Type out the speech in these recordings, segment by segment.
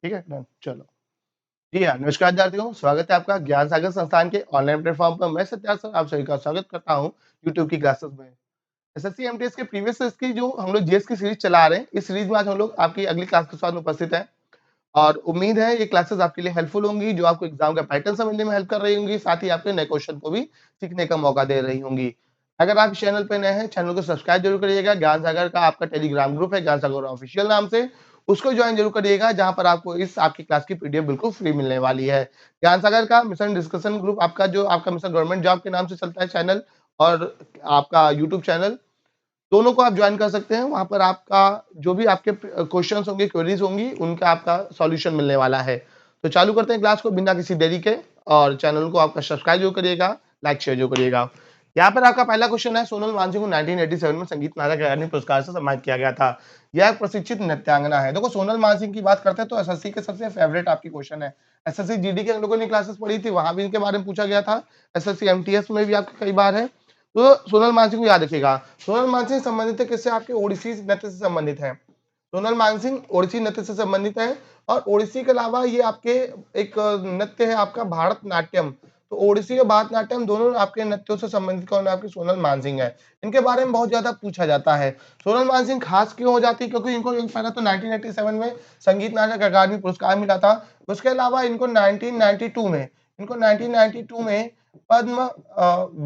ठीक है डन चलो। जी हाँ, नमस्कार विद्यार्थियों, स्वागत है आपका ज्ञान सागर संस्थान के ऑनलाइन प्लेटफॉर्म पर। मैं सत्यार्थ सर आप सभी का स्वागत करता हूँ यूट्यूब की क्लासेस में। एसएससी एमटीएस के प्रीवियस की जो हम लोग जीएस की सीरीज चला रहे हैं, इस सीरीज में आज हम लोग आपकी अगली क्लास के साथ उपस्थित हैं और उम्मीद है ये क्लासेस आपके लिए हेल्पफुल होंगी, जो आपको एग्जाम का पैटर्न समझने में हेल्प कर रही होंगी, साथ ही आपके नए क्वेश्चन को भी सीखने का मौका दे रही होंगी। अगर आप चैनल पे नए हैं, चैनल को सब्सक्राइब जरूर करिएगा। ज्ञान सागर का आपका टेलीग्राम ग्रुप है, ज्ञान सागर ऑफिशियल नाम से, उसको ज्वाइन जरूर करिएगा, जहां पर आपको इस आपकी क्लास की पीडीएफ बिल्कुल फ्री मिलने वाली है। ज्ञान सागर का मिशन डिस्कशन ग्रुप आपका जो आपका मिशन गवर्नमेंट जॉब के नाम से चलता है चैनल, और आपका यूट्यूब चैनल, दोनों को आप ज्वाइन कर सकते हैं। वहां पर आपका जो भी आपके क्वेश्चंस होंगे, क्वेरीज होंगी, उनका आपका सॉल्यूशन मिलने वाला है। तो चालू करते हैं क्लास को बिना किसी देरी के, और चैनल को आपका सब्सक्राइब जो करिएगा, लाइक शेयर जो करिएगा। यहाँ पर आपका पहला क्वेश्चन है, सोनल मानसिंह को 1987 में संगीत नाटक अकादमी पुरस्कार से सम्मानित किया गया था। यह एक प्रशिक्षित नृत्यांगना है। देखो, सोनल मानसिंह की बात करते हैं तो एसएससी के सबसे फेवरेट आपकी क्वेश्चन है। एसएससी जीडी के हम लोगों ने क्लासेस पढ़ी थी, वहां भी इनके बारे में पूछा गया था। एसएससी एमटीएस में भी आपके कई बार है। तो सोनल मानसिंह को याद रखिएगा। सोनल मानसिंह संबंधित है किससे? आपके ओडिसी नृत्य से संबंधित है। सोनल मानसिंह ओडिसी नृत्य से संबंधित है, और ओडिसी के अलावा ये आपके एक नृत्य है आपका भारतनाट्यम। तो ओडिसी और भारतनाट्यम दोनों आपके नृत्यों से संबंधित कौन है? आपकी सोनल मानसिंह है। इनके बारे में बहुत ज्यादा पूछा जाता है। सोनल मानसिंह खास क्यों हो जाती है? क्योंकि इनको पहले तो 1987 में संगीत नाटक अकादमी पुरस्कार मिला था। उसके अलावा इनको 1992 में पद्म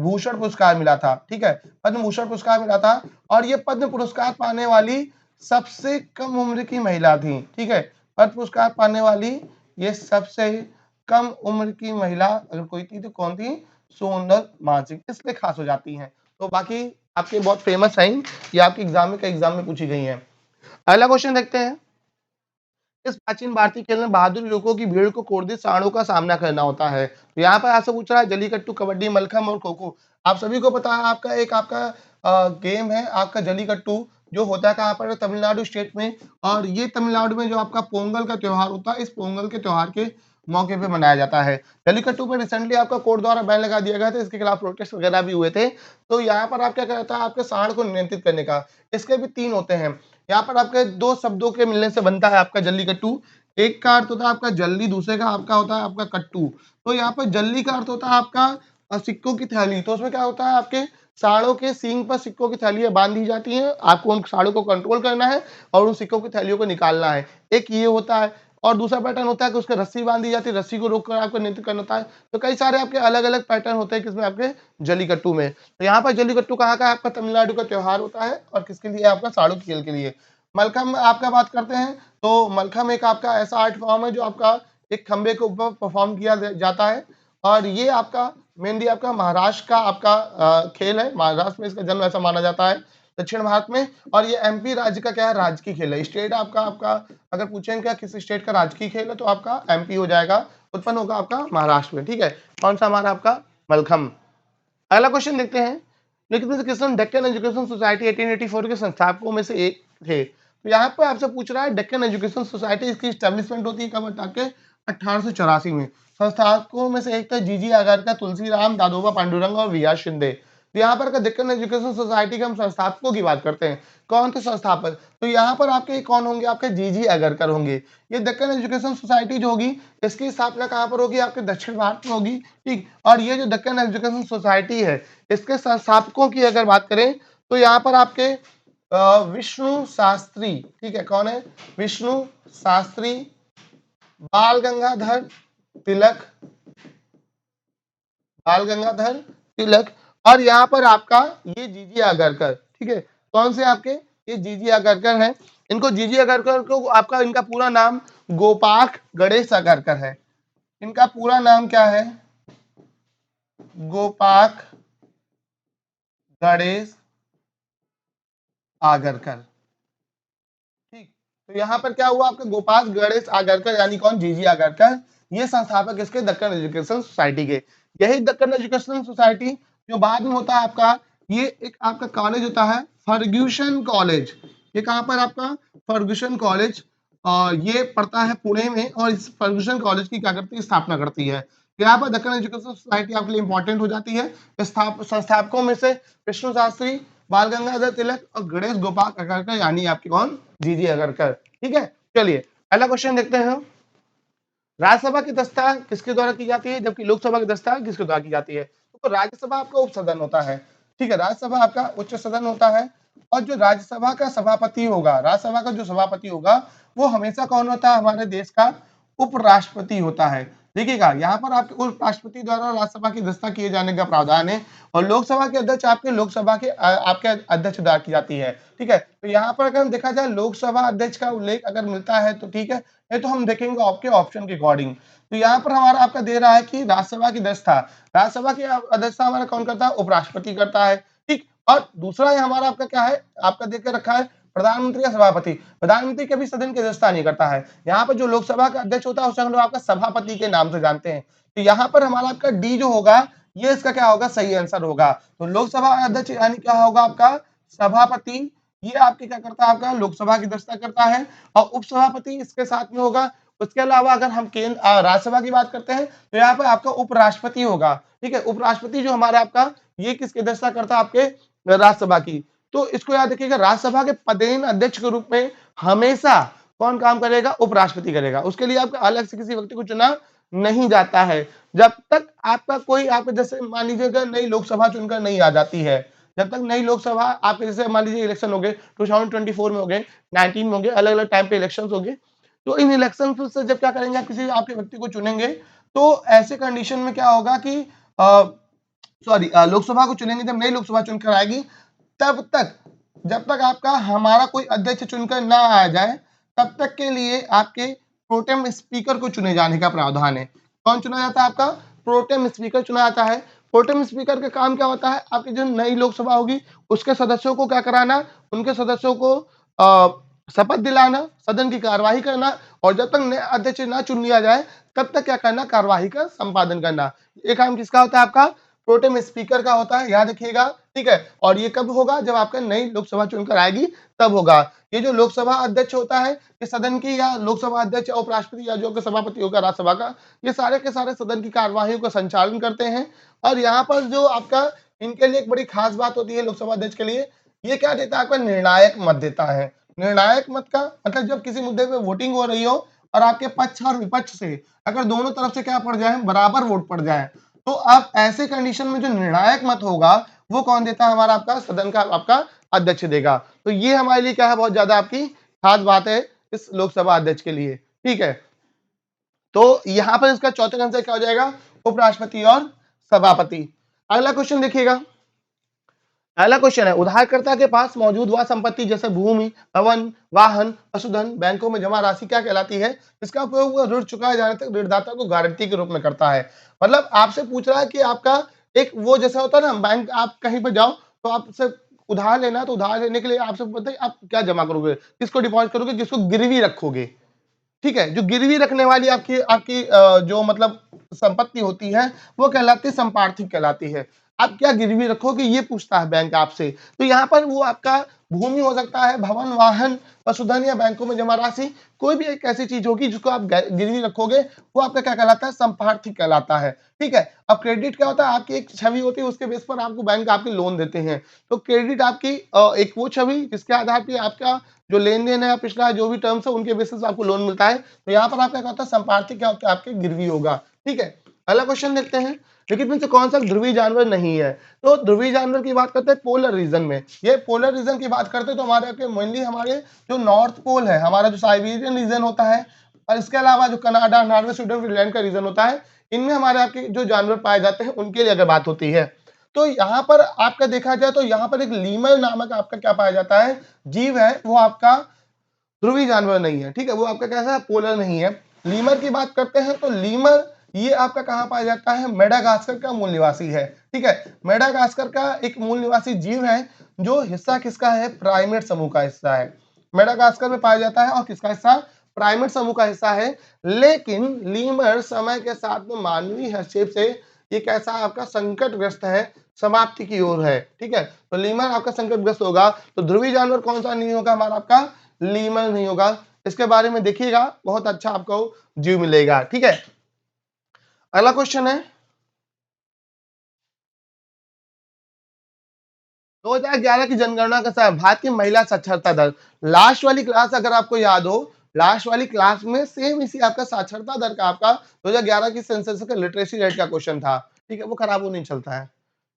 भूषण पुरस्कार मिला था। ठीक है, पद्म भूषण पुरस्कार मिला था, और ये पद्म पुरस्कार पाने वाली सबसे कम उम्र की महिला थी। ठीक है, पद्म पुरस्कार पाने वाली ये सबसे कम उम्र की महिला अगर कोई थी तो कौन थी? सोनल मानसिंह, इसलिए खास हो जाती हैं। तो बाकी आपके बहुत फेमस है, ये आपके एग्जाम में पूछी गई हैं। अगला क्वेश्चन देखते हैं। इस प्राचीन भारतीय खेल में बहादुर युवकों की भीड़ को कोर्दित साड़ों का सामना करना होता है। तो यहाँ पर आपसे पूछ रहा है जलीकट्टू, कबड्डी, मलखम और खो खो। आप सभी को पता है आपका एक आपका गेम है आपका जलीकट्टू, जो होता है कहाँ पर? तमिलनाडु स्टेट में। और ये तमिलनाडु में जो आपका पोंगल का त्योहार होता है, इस पोंगल के त्योहार के मौके पे मनाया जाता है। जलीकट्टू पर रिसेंटली आपका कोर्ट द्वारा बैन लगा दिया गया था, इसके खिलाफ प्रोटेस्ट वगैरह भी हुए थे। तो यहाँ पर आप क्या करता है? आपके सांड को नियंत्रित करने का। इसके भी 3 होते हैं। यहाँ पर आपके 2 शब्दों के मिलने से बनता है आपका जल्लीकट्टू। एक का अर्थ होता है आपका जल्ली, दूसरे का आपका होता है आपका कट्टू। तो यहाँ पर जल्ली का अर्थ होता है आपका सिक्कों की थैली। तो उसमें क्या होता है? आपके सांडों के सींग पर सिक्कों की थैलियां बांधी जाती हैं। आपको उन सांडों को कंट्रोल करना है और उन सिक्कों की थैलियों को निकालना है। एक ये होता है, और दूसरा पैटर्न होता है कि उसके रस्सी बांधी जाती है, रस्सी को रोककर आपको नियंत्रित करना होता है। तो कई सारे आपके अलग अलग पैटर्न होते हैं किसमें? आपके जल्लीकट्टू में। तो यहाँ पर जल्लीकट्टू कहाँ का? आपका तमिलनाडु का त्योहार होता है, और किसके लिए? आपका सांडों के खेल के लिए। मलखम आपका बात करते हैं, तो मलखम एक आपका ऐसा आर्ट फॉर्म है जो आपका एक खंबे के ऊपर परफॉर्म किया जाता है, और ये आपका मेनली आपका महाराष्ट्र का आपका खेल है। महाराष्ट्र में इसका जन्म ऐसा माना जाता है, दक्षिण भारत में। और ये एमपी राज्य का क्या है? राजकीय खेल है। स्टेट आपका आपका अगर पूछेंगे क्या किस स्टेट का राजकीय खेल है, तो आपका एमपी हो जाएगा, उत्पन्न होगा आपका महाराष्ट्र में। ठीक है, कौन सा हमारा आपका? मलखम। अगला क्वेश्चन देखते हैं। निखिल कृष्ण डेक्कन एजुकेशन सोसाइटी 1884 के संस्थापकों में से एक थे। तो यहाँ पर आपसे पूछ रहा है डेक्कन एजुकेशन सोसाइटी, इसकी स्टैब्लिशमेंट होती है कब? के 1884 में। संस्थापकों में से एक थे जीजी आगरकर, तुलसीराम, दादोबा पांडुरंग और वी आर शिंदे। तो यहाँ पर डेक्कन एजुकेशन सोसाइटी के हम संस्थापकों की बात करते हैं, कौन थे संस्थापक? तो यहाँ पर आपके कौन होंगे? आपके जीजी आगरकर होंगे। ये डेक्कन एजुकेशन सोसाइटी जो होगी, इसकी स्थापना कहाँ पर होगी? आपके दक्षिण भारत में होगी। ठीक, और ये जो डेक्कन एजुकेशन सोसाइटी है, इसके संस्थापकों की अगर बात करें तो यहाँ पर आपके विष्णु शास्त्री। ठीक है, कौन है? विष्णु शास्त्री, बाल गंगाधर तिलक, बाल गंगाधर तिलक, और यहाँ पर आपका ये जीजी आगरकर। ठीक है, कौन से आपके? ये जीजी आगरकर है। इनको जीजी आगरकर को आपका इनका पूरा नाम गोपाक गणेश आगरकर है। इनका पूरा नाम क्या है? गोपाक गणेश आगरकर। ठीक, तो यहाँ पर क्या हुआ? आपके गोपाल गणेश आगरकर यानी कौन? जीजी आगरकर। ये संस्थापक इसके दक्कन एजुकेशन सोसाइटी के। यही दक्कन एजुकेशन सोसाइटी जो बाद में होता है आपका, ये एक आपका कॉलेज होता है फर्ग्यूसन कॉलेज। ये कहाँ पर आपका? फर्ग्यूसन कॉलेज, और ये पड़ता है पुणे में, और इस फर्ग्यूसन कॉलेज की क्या करती है? स्थापना करती है। यहाँ पर दक्कन एजुकेशन सोसाइटी आपके लिए इंपॉर्टेंट हो जाती है। संस्थापकों में से विष्णु शास्त्री, बाल गंगाधर तिलक और गणेश गोपाल आगरकर, यानी आपके कौन? जीजी आगरकर। ठीक है, चलिए अगला क्वेश्चन देखते हैं। राज्यसभा की दस्ता किसके द्वारा की जाती है, जबकि लोकसभा की दस्ता किसके द्वारा की जाती है। तो राज्यसभा आपका उप सदन होता है, ठीक है, राज्यसभा आपका उच्च सदन होता है। और जो राज्यसभा का सभापति होगा, राज्यसभा का जो सभापति होगा वो हमेशा कौन होता है, हमारे देश का उपराष्ट्रपति होता है। देखिएगा यहाँ पर आपके उपराष्ट्रपति द्वारा राज्यसभा की दस्ता किए जाने का प्रावधान है। और लोकसभा के अध्यक्ष आपके लोकसभा के आपके अध्यक्ष द्वारा की जाती है, ठीक है। तो यहाँ पर अगर हम देखा जाए लोकसभा अध्यक्ष का उल्लेख अगर मिलता है तो ठीक है, ये तो हम देखेंगे आपके ऑप्शन के अकॉर्डिंग। तो यहाँ पर हमारा आपका दे रहा है कि राज्यसभा की दस्ता, राज्यसभा की अध्यक्षता हमारा कौन करता है, उपराष्ट्रपति करता है, ठीक। और दूसरा ये हमारा आपका क्या है, आपका देख के रखा है प्रधानमंत्री या सभापति। प्रधानमंत्री कभी सदन की अध्यक्षता नहीं करता है। यहाँ पर जो लोकसभा का अध्यक्ष होता है उसे हम लोग आपका सभापति के नाम से जानते हैं। तो यहाँ पर हमारा आपका डी जो होगा ये इसका क्या होगा, सही आंसर होगा। तो लोकसभा अध्यक्ष यानी क्या होगा आपका सभापति, ये आपके क्या करता है, आपका लोकसभा की अध्यक्षता करता है। और उपसभापति इसके साथ में होगा। उसके अलावा अगर हम केंद्र राज्यसभा की बात करते हैं तो यहाँ पर आपका उपराष्ट्रपति होगा, ठीक है। उपराष्ट्रपति जो हमारा आपका ये किसकी अध्यक्षता करता है, आपके राज्यसभा की। तो इसको याद रखिएगा, राज्यसभा के पदेन अध्यक्ष के रूप में हमेशा कौन काम करेगा, उपराष्ट्रपति करेगा। उसके लिए आपका अलग से किसी व्यक्ति को चुना नहीं जाता है। जब तक आपका कोई आपके जैसे मान लीजिएगा नई लोकसभा चुनकर नहीं आ जाती है, जब तक नई लोकसभा आपके जैसे मान लीजिए इलेक्शन हो गए 2024 में हो गए, 19 में हो गए, अलग अलग टाइम पे इलेक्शन हो गए। तो इन इलेक्शन से जब क्या करेंगे, आप किसी आपके व्यक्ति को चुनेंगे तो ऐसे कंडीशन में क्या होगा कि सॉरी लोकसभा को चुनेंगे, जब नई लोकसभा चुनकर आएगी तब तक, जब तक आपका हमारा कोई अध्यक्ष चुनकर ना आ जाए तब तक के लिए आपके प्रोटेम स्पीकर को चुने जाने का प्रावधान है। कौन चुना जाता है, आपका प्रोटेम स्पीकर चुना जाता है। प्रोटेम स्पीकर का काम क्या होता है, आपकी जो नई लोकसभा होगी उसके सदस्यों को क्या कराना, उनके सदस्यों को शपथ दिलाना, सदन की कार्यवाही करना। और जब तक नया अध्यक्ष ना चुन लिया जाए तब तक क्या करना, कार्यवाही का संपादन करना। ये काम किसका होता है, आपका प्रोटेम स्पीकर का होता है, याद रखिएगा, ठीक है। और ये कब होगा, जब आपका नई लोकसभा चुनकर आएगी तब होगा। ये जो लोकसभा अध्यक्ष होता है ये सदन की, या लोकसभा अध्यक्ष या उपराष्ट्रपति या जो कि सभापति होगा राज्यसभा का, ये सारे के सारे सदन की कार्यवाही का संचालन करते हैं। और यहाँ पर जो आपका इनके लिए एक बड़ी खास बात होती है लोकसभा अध्यक्ष के लिए, ये क्या देता है, आपका निर्णायक मत देता है। निर्णायक मत का मतलब जब किसी मुद्दे पे वोटिंग हो रही हो और आपके पक्ष और विपक्ष से अगर दोनों तरफ से क्या पड़ जाए, बराबर वोट पड़ जाए, तो अब ऐसे कंडीशन में जो निर्णायक मत होगा वो कौन देता है, हमारा आपका सदन का आपका अध्यक्ष देगा। तो ये हमारे लिए क्या है, बहुत ज्यादा आपकी खास बात है इस लोकसभा अध्यक्ष के लिए, ठीक है। तो यहां पर इसका चौथे आंसर क्या हो जाएगा, उपराष्ट्रपति और सभापति। अगला क्वेश्चन देखिएगा, अगला क्वेश्चन है, उधारकर्ता के पास मौजूद वह संपत्ति जैसे भूमि, भवन, वाहन, पशुधन बैंकों में जमा राशि क्या कहलाती है, इसका उपयोग वह ऋण चुकाए जाने तक ऋणदाता को गारंटी के रूप में करता है। मतलब आपसे पूछ रहा है कि आपका एक वो जैसा होता है ना, बैंक आप कहीं पर जाओ तो आपसे उधार लेना, तो उधार लेने के लिए आपसे पता है आप क्या जमा करोगे, किसको डिपॉजिट करोगे, किसको गिरवी रखोगे, ठीक है। जो गिरवी रखने वाली आपकी आपकी जो मतलब संपत्ति होती है वो कहलाती है संपार्थिक कहलाती है। आप क्या गिरवी रखोगे ये पूछता है बैंक आपसे। तो यहाँ पर वो आपका भूमि हो सकता है, भवन, वाहन, पशुधन या बैंकों में जमा राशि, कोई भी एक ऐसी चीज होगी जिसको आप गिरवी रखोगे वो आपका क्या कहलाता है, संपार्थिक कहलाता है, ठीक है। अब क्रेडिट क्या होता है, आपकी एक छवि होती है उसके बेस पर आपको बैंक आपके लोन देते हैं। तो क्रेडिट आपकी एक वो छवि जिसके आधार पर आपका जो लेन देन है पिछला जो भी टर्म्स है उनके बेसिस आपको लोन मिलता है। तो यहाँ पर आपका क्या होता है, संपार्थिक क्या होता है, आपके गिरवी होगा, ठीक है। अगला क्वेश्चन देखते हैं, लेकिन इनसे कौन सा ध्रुवीय जानवर नहीं है। तो ध्रुवीय जानवर की बात करते हैं पोलर रीजन में। ये पोलर रीजन की बात करते हैं तो हमारे मेनली हमारे जो नॉर्थ पोल है, हमारा जो साइबेरियन रीजन होता है, और इसके अलावा जो कनाडा, नॉर्वे, स्वीडन, फिनलैंड का रीजन होता है, इनमें हमारे आपके जो जानवर पाए जाते हैं उनके लिए अगर बात होती है तो यहाँ पर आपका देखा जाए तो यहाँ पर एक लीमर नामक आपका क्या पाया जाता है, जीव है, वो आपका ध्रुवीय जानवर नहीं है, ठीक है। वो आपका कैसा है, पोलर नहीं है। लीमर की बात करते हैं तो लीमर ये आपका कहाँ पाया जाता है, मेडागास्कर का मूल निवासी है, ठीक है। मेडागास्कर का एक मूल निवासी जीव है जो हिस्सा किसका है, प्राइमेट समूह का हिस्सा है। मेडागास्कर में पाया जाता है और किसका हिस्सा, प्राइमेट समूह का हिस्सा है। लेकिन लीमर समय के साथ में मानवीय हस्तक्षेप से ये कैसा आपका संकटग्रस्त है, समाप्ति की ओर है, ठीक है। तो लीमर आपका संकटग्रस्त होगा। तो ध्रुवीय जानवर कौन सा नहीं होगा, हमारा आपका लीमर नहीं होगा। इसके बारे में देखिएगा, बहुत अच्छा आपको जीव मिलेगा, ठीक है। अगला क्वेश्चन है, 2011 की जनगणना का भारत की महिला साक्षरता दर, लास्ट वाली क्लास अगर आपको याद हो लास्ट वाली क्लास में सेम इसी आपका साक्षरता दर का आपका 2011 की सेंसस का लिटरेसी रेट का क्वेश्चन था, ठीक है, वो खराब हो नहीं चलता है,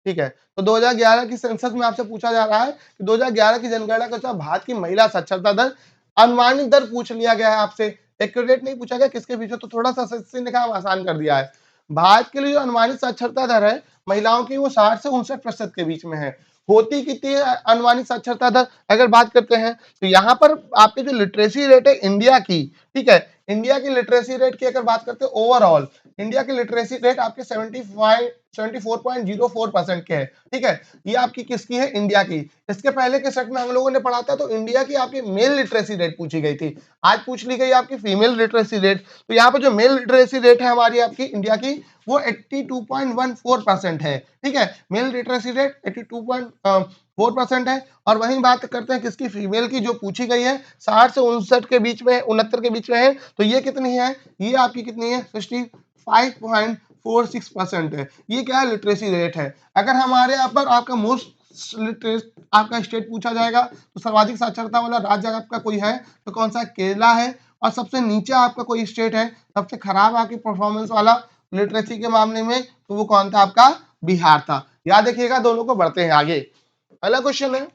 ठीक है। तो 2011 की सेंसस में आपसे पूछा जा रहा है कि 2011 की जनगणना के अनुसार भारत की महिला साक्षरता दर, अनुमानित दर पूछ लिया गया है आपसे, एक्यूरेट नहीं पूछा गया किसके बीच में, तो थोड़ा सा सस्ती ने काम आसान कर दिया है। भारत के लिए जो अनुमानित साक्षरता दर है महिलाओं की वो 60 से 59% के बीच में है। होती कितनी है अनुमानित साक्षरता दर, अगर बात करते हैं तो यहाँ पर आपके जो लिटरेसी रेट है इंडिया की, ठीक है, इंडिया की लिटरेसी रेट की अगर बात करते हैं ओवरऑल, इंडिया की लिटरेसी रेट आपके 74.04% के है, ठीक है, ये आपकी किसकी है, इंडिया की। इसके पहले के सेट में हम लोगों ने पढ़ा था तो इंडिया की आपकी मेल लिटरेसी रेट पूछी गई थी, आज पूछ ली गई आपकी फीमेल लिटरेसी रेट। तो यहाँ पर जो मेल लिटरेसी रेट है हमारी आपकी इंडिया की वो 82.14% है, ठीक है, मेल लिटरेसी रेट 82.4% है। और वहीं बात करते हैं किसकी, फीमेल की, जो पूछी गई है 60 से 59 के बीच में, 69 के बीच में है, तो ये कितनी है, ये आपकी कितनी है, 65.46% है। ये क्या है, लिटरेसी रेट है। अगर हमारे यहाँ पर आपका मोस्ट आपका स्टेट पूछा जाएगा तो सर्वाधिक साक्षरता वाला राज्य आपका कोई है तो कौन सा, केरला है। और सबसे नीचे आपका कोई स्टेट है सबसे खराब आपकी परफॉर्मेंस वाला लिटरेसी के मामले में, तो वो कौन था, आपका बिहार था। याद रखिएगा, दोनों को बढ़ते हैं आगे। अगला क्वेश्चन है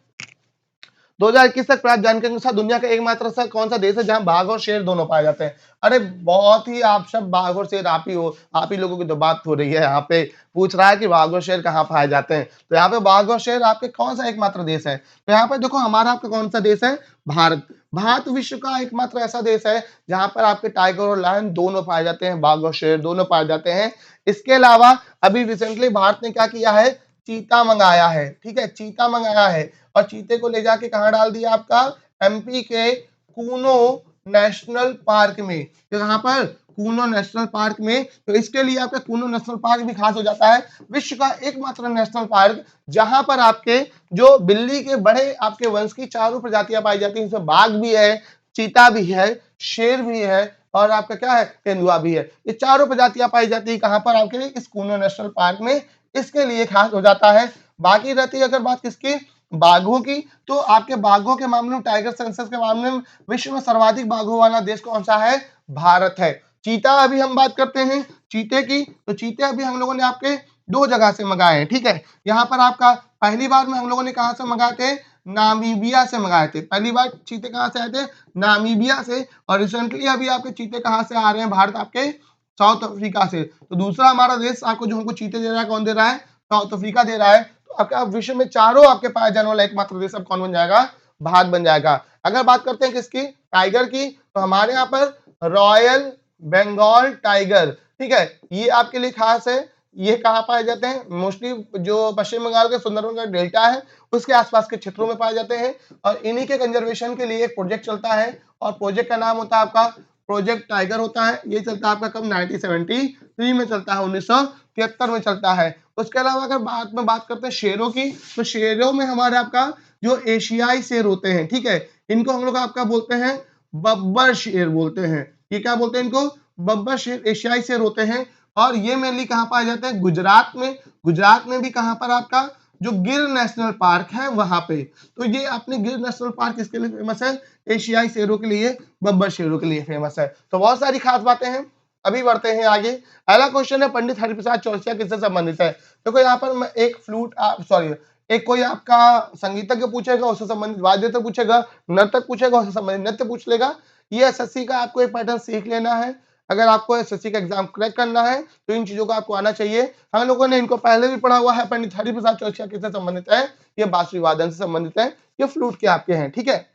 2021 तक प्राप्त जानकारी के अनुसार दुनिया का एकमात्र ऐसा कौन सा देश है जहां बाघ और शेर दोनों पाए जाते हैं। अरे बहुत ही आप सब बाघ और शेर आप ही हो, आप ही लोगों की तो बात हो रही है, यहाँ पे पूछ रहा है कि बाघ और शेर कहाँ पाए जाते हैं, तो यहाँ पे बाघ और शेर आपके कौन सा एकमात्र देश है, तो यहाँ पे देखो हमारा आपका कौन सा देश है, भारत। भारत विश्व का एकमात्र ऐसा देश है जहां पर आपके टाइगर और लायन दोनों पाए जाते हैं, बाघ और शेर दोनों पाए जाते हैं। इसके अलावा अभी रिसेंटली भारत ने क्या किया है, चीता मंगाया है, ठीक है, चीता मंगाया है और चीते को ले जाके कहाँ डाल दिया, आपका एमपी के कूनो नेशनल पार्क में, तो यहाँ पर कूनो नेशनल पार्क में, तो इसके लिए आपका कूनो नेशनल पार्क भी खास हो जाता है, विश्व का एकमात्र नेशनल पार्क जहां पर आपके जो बिल्ली के बड़े आपके वंश की चारों प्रजातियां पाई जाती हैं, इसमें बाघ भी है, चीता भी है, शेर भी है और आपका क्या है, तेंदुआ भी है। ये चारों प्रजातियां पाई जाती है कहां पर, आपके इस कूनो नेशनल पार्क में, इसके लिए खास हो जाता है। बाकी रहती है अगर बात किसकी, बाघों की, तो आपके बाघों के मामले में, टाइगर सेंसस के मामले में विश्व में सर्वाधिक बाघों वाला देश कौन सा है, भारत है। चीता अभी हम बात करते हैं चीते की, तो चीते अभी हम लोगों ने आपके दो जगह से मंगाए हैं, ठीक है, यहाँ पर आपका पहली बार में हम लोगों ने कहा से मंगाए थे, नामीबिया से मंगाए थे, पहली बार चीते कहाँ से आए थे, नामीबिया से। और रिसेंटली अभी आपके चीते कहाँ से आ रहे हैं, भारत आपके साउथ अफ्रीका से। तो दूसरा हमारा देश आपको जो हमको चीते दे रहा है, कौन दे रहा है, साउथ अफ्रीका दे रहा है। तो आपका विश्व में चारों आपके पाए जाने वाला एकमात्र देश अब कौन बन जाएगा, भारत बन जाएगा। अगर बात करते हैं किसकी, टाइगर की, तो हमारे यहाँ पर रॉयल बंगाल टाइगर, ठीक है, ये आपके लिए खास है। ये कहाँ पाए जाते हैं, मोस्टली जो पश्चिम बंगाल के सुंदरबन का डेल्टा है उसके आसपास के क्षेत्रों में पाए जाते हैं। और इन्हीं के कंजर्वेशन के लिए एक प्रोजेक्ट चलता है और प्रोजेक्ट का नाम होता है आपका प्रोजेक्ट टाइगर होता है। ये चलता है आपका कब, 1973 में चलता है, 1973 में चलता है। उसके अलावा अगर बात करते हैं शेरों की, तो शेरों में हमारे आपका जो एशियाई शेर होते हैं, ठीक है, इनको हम लोग आपका बोलते हैं बब्बर शेर बोलते हैं। ये क्या बोलते हैं इनको, बब्बर शेर, एशियाई शेर होते हैं। और ये मेनली कहाँ पाए जाते हैं, गुजरात में। गुजरात में भी कहाँ पर आपका जो गिर नेशनल पार्क है वहां पे। तो ये अपने गिर नेशनल पार्क किसके लिए फेमस है, एशियाई शेरों के लिए, बब्बर शेरों के लिए फेमस है। तो बहुत सारी खास बातें हैं। अभी बढ़ते हैं आगे। अगला क्वेश्चन है पंडित हरिप्रसाद चौरसिया किससे संबंधित है। देखो यहाँ पर मैं एक फ्लूट सॉरी एक कोई आपका संगीतज्ञ पूछेगा उससे संबंधित वाद्य यंत्र पूछेगा, नर्तक पूछेगा उससे संबंधित नृत्य पूछ लेगा। ये एसएससी का आपको एक पैटर्न सीख लेना है। अगर आपको एसएससी का एग्जाम क्रैक करना है तो इन चीजों का आपको आना चाहिए। हम लोगों ने इनको पहले भी पढ़ा हुआ है। पंडित हरिप्रसाद चौरसिया किससे संबंधित है, ये बांसुरी वादन से संबंधित है, ये फ्लूट के आपके हैं, ठीक है।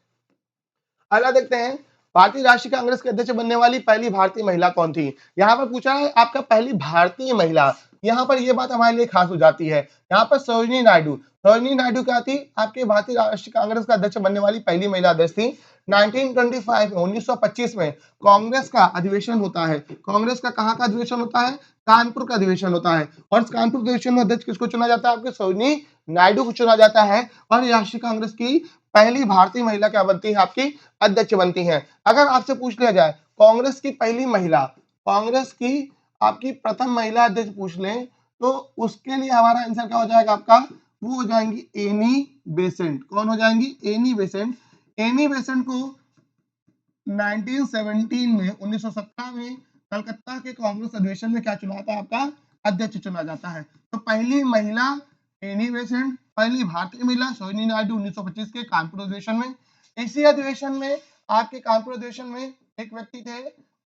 अगला देखते हैं, भारतीय राष्ट्रीय कांग्रेस के अध्यक्ष बनने वाली पहली भारतीय महिला कौन थी। यहाँ पर पूछा है आपका पहली भारतीय महिला, यहाँ पर ये बात हमारे लिए खास हो जाती है। यहाँ पर सरोजिनी नायडू, सरोजिनी नायडू क्या थी, आपके भारतीय राष्ट्रीय कांग्रेस का अध्यक्ष बनने वाली पहली महिला अध्यक्ष थी। 1925 में 1925 में कांग्रेस का अधिवेशन होता है। कांग्रेस का कहाँ का अधिवेशन होता है, कानपुर का अधिवेशन होता है। और इस कानपुर अधिवेशन में अध्यक्ष किसको चुना जाता है, आपके सरोजिनी नायडू को चुना जाता है। और राष्ट्रीय कांग्रेस की पहली भारतीय महिला क्या बनती है, आपकी अध्यक्ष बनती है। अगर आपसे पूछ लिया जाए कांग्रेस की पहली महिला, कांग्रेस की आपकी प्रथम महिला अध्यक्ष पूछ लें तो उसके लिए हमारा आंसर क्या हो जाएगा, आपका वो हो जाएंगी एनी बेसेंट। कौन हो जाएंगी, एनी बेसेंट। एनी बेसेंट को 1917 में 1917 में कलकत्ता के कांग्रेस अधिवेशन में क्या चुना जाता है, आपका अध्यक्ष चुना जाता है। तो पहली महिला एनी बेसेंट, पहली भारतीय महिला सरोजिनी नायडू 1925 के कानपुर अधिवेशन में। इसी अधिवेशन में आपके कानपुर अधिवेशन में एक व्यक्ति थे,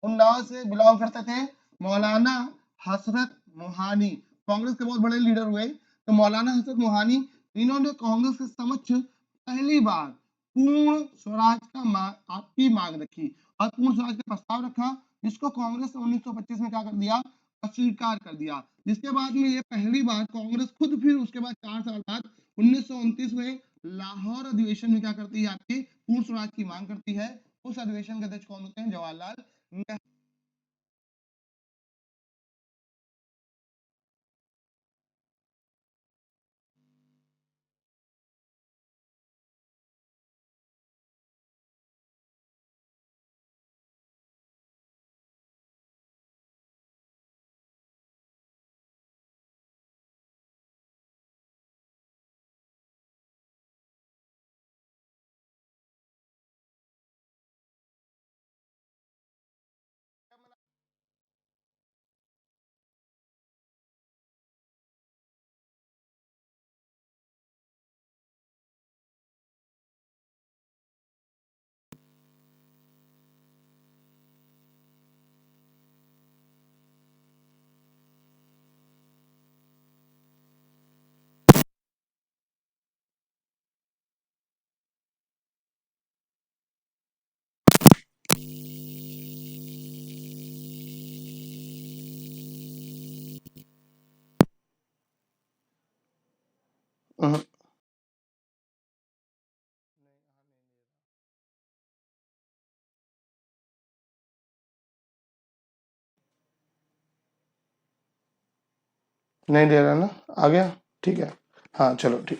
उन्नाव से बिलोंग करते थे, मौलाना हसरत मोहानी, कांग्रेस के बहुत बड़े लीडर हुए। तो मौलाना हसरत मोहानी, इन्होंने कांग्रेस के समक्ष पहली बार पूर्ण स्वराज का आपकी मांग रखी और पूर्ण स्वराज का प्रस्ताव रखा, जिसको कांग्रेस ने 1925 में क्या कर दिया, अस्वीकार कर दिया। जिसके बाद में ये पहली बार कांग्रेस खुद फिर उसके बाद 4 साल बाद 1929 में लाहौर अधिवेशन में क्या करती है, आपकी पूर्ण स्वराज की मांग करती है। उस अधिवेशन के अध्यक्ष कौन होते हैं, जवाहरलाल नेहरू। नहीं दे रहा ना, आ गया, ठीक है, हाँ चलो ठीक।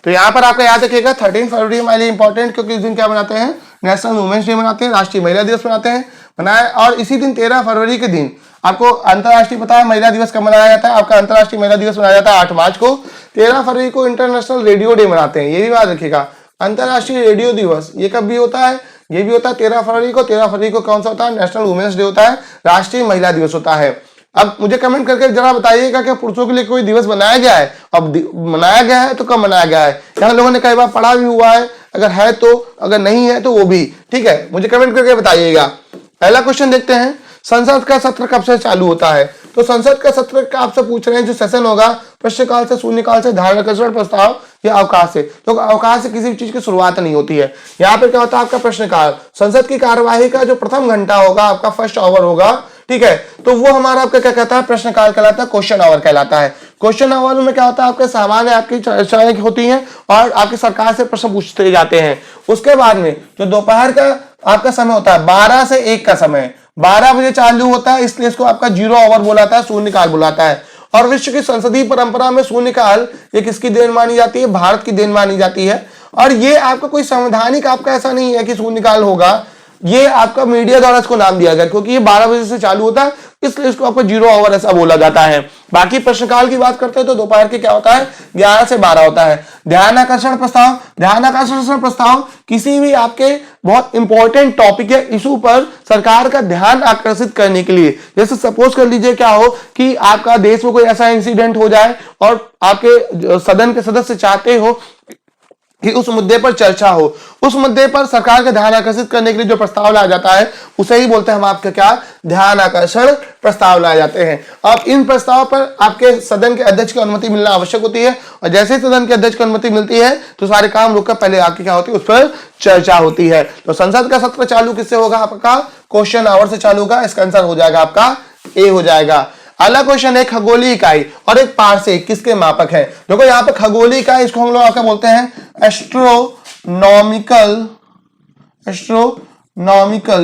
तो यहाँ पर आपका याद रखिएगा 13 फरवरी हमारे लिए इंपॉर्टेंट, क्योंकि इस दिन क्या मनाते हैं, नेशनल वुमेन्स डे मनाते हैं, राष्ट्रीय महिला दिवस मनाते हैं बनाए। और इसी दिन 13 फरवरी के दिन आपको अंतर्राष्ट्रीय पता है महिला दिवस कब मनाया जाता है, आपका अंतर्राष्ट्रीय महिला दिवस मनाया जाता है 8 मार्च को। 13 फरवरी को इंटरनेशनल रेडियो डे मनाते हैं, ये भी याद रखिएगा। अंतर्राष्ट्रीय रेडियो दिवस ये कब भी होता है, ये भी होता है 13 फरवरी को। 13 फरवरी को कौन सा होता है, नेशनल वुमेन्स डे होता है, राष्ट्रीय महिला दिवस होता है। अब मुझे कमेंट करके जरा बताइएगा कि पुरुषों के लिए कोई दिवस बनाया गया है, अब मनाया गया है तो कब मनाया गया है, यहाँ लोगों ने कई बार पढ़ा भी हुआ है, अगर है तो, अगर नहीं है तो वो भी, ठीक है, मुझे कमेंट करके बताइएगा। पहला क्वेश्चन देखते हैं, संसद का सत्र कब से चालू होता है। तो संसद का सत्र का आपसे पूछ रहे हैं, जो सेशन होगा प्रश्नकाल से, शून्यकाल से, ध्यानाकर्षण प्रस्ताव या अवकाश से। तो अवकाश से किसी भी चीज की शुरुआत नहीं होती है। यहाँ पर क्या होता है, आपका प्रश्नकाल, संसद की कार्यवाही का जो प्रथम घंटा होगा, आपका फर्स्ट आवर होगा, ठीक है, तो वो हमारा आपका क्या कहता है, प्रश्नकाल कहलाता है, क्वेश्चन आवर कहलाता है। क्वेश्चन आवर में क्या होता है, आपके सामान्य आपकी चर्चाएं होती हैं और आपकी सरकार से प्रश्न पूछते जाते हैं। उसके बाद में जो दोपहर का आपका समय होता है 12 से 1 का समय, 12 बजे चालू होता है, इसलिए इसको आपका 0 आवर बुलाता है, शून्यकाल बुलाता है। और विश्व की संसदीय परंपरा में शून्यकाल ये किसकी देन मानी जाती है, भारत की देन मानी जाती है। और ये आपका कोई संवैधानिक आपका ऐसा नहीं है कि शून्यकाल होगा, ये आपका मीडिया द्वारा इसको नाम दिया गया, क्योंकि ये 12 बजे से चालू होता है, इसलिए इसको आपको 0 आवर ऐसा बोला जाता है। बाकी प्रश्नकाल की बात करते हैं तो दोपहर के क्या होता है, 11 से 12 होता है। ध्यानाकर्षण प्रस्ताव, ध्यानाकर्षण प्रस्ताव किसी भी आपके बहुत इंपॉर्टेंट टॉपिक या इशू पर सरकार का ध्यान आकर्षित करने के लिए, जैसे सपोज कर लीजिए क्या हो कि आपका देश में कोई ऐसा इंसिडेंट हो जाए और आपके सदन के सदस्य चाहते हो कि उस मुद्दे पर चर्चा हो, उस मुद्दे पर सरकार का ध्यान आकर्षित करने के लिए जो प्रस्ताव लाया जाता है उसे ही बोलते हैं हम आपके क्या, ध्यान आकर्षण प्रस्ताव लाए जाते हैं। अब इन प्रस्ताव पर आपके सदन के अध्यक्ष की अनुमति मिलना आवश्यक होती है, और जैसे ही सदन के अध्यक्ष की अनुमति मिलती है तो सारे काम रुककर पहले आपकी क्या होती है, उस पर चर्चा होती है। तो संसद का सत्र चालू किससे होगा, आपका क्वेश्चन आवर से चालू होगा, इसका आंसर हो जाएगा आपका ए हो जाएगा। अगला क्वेश्चन है खगोलीय इकाई और एक पारसेक किसके मापक है। देखो यहाँ पे खगोलीय इकाई, इसको हम लोग आपका बोलते हैं एस्ट्रोनॉमिकल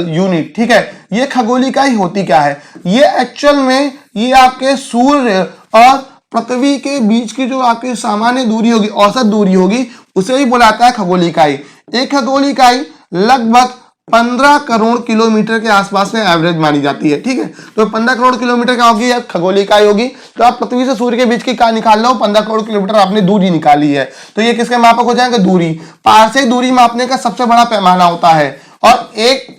यूनिट, ठीक है। ये खगोलीय इकाई होती क्या है, ये एक्चुअल में ये आपके सूर्य और पृथ्वी के बीच की जो आपकी सामान्य दूरी होगी, औसत दूरी होगी, उसे ही बुलाता है खगोलीय इकाई। एक खगोलीय इकाई लगभग 15 करोड़ किलोमीटर के आसपास में एवरेज मानी जाती है, ठीक है। तो 15 करोड़ किलोमीटर क्या होगी, खगोलीय इकाई होगी। तो आप पृथ्वी से सूर्य के बीच की इकाई निकाल लो, 15 करोड़ किलोमीटर आपने दूरी निकाली है, तो ये किसके मापक हो जाएंगे, दूरी। पारसेक दूरी मापने का सबसे बड़ा पैमाना होता है, और एक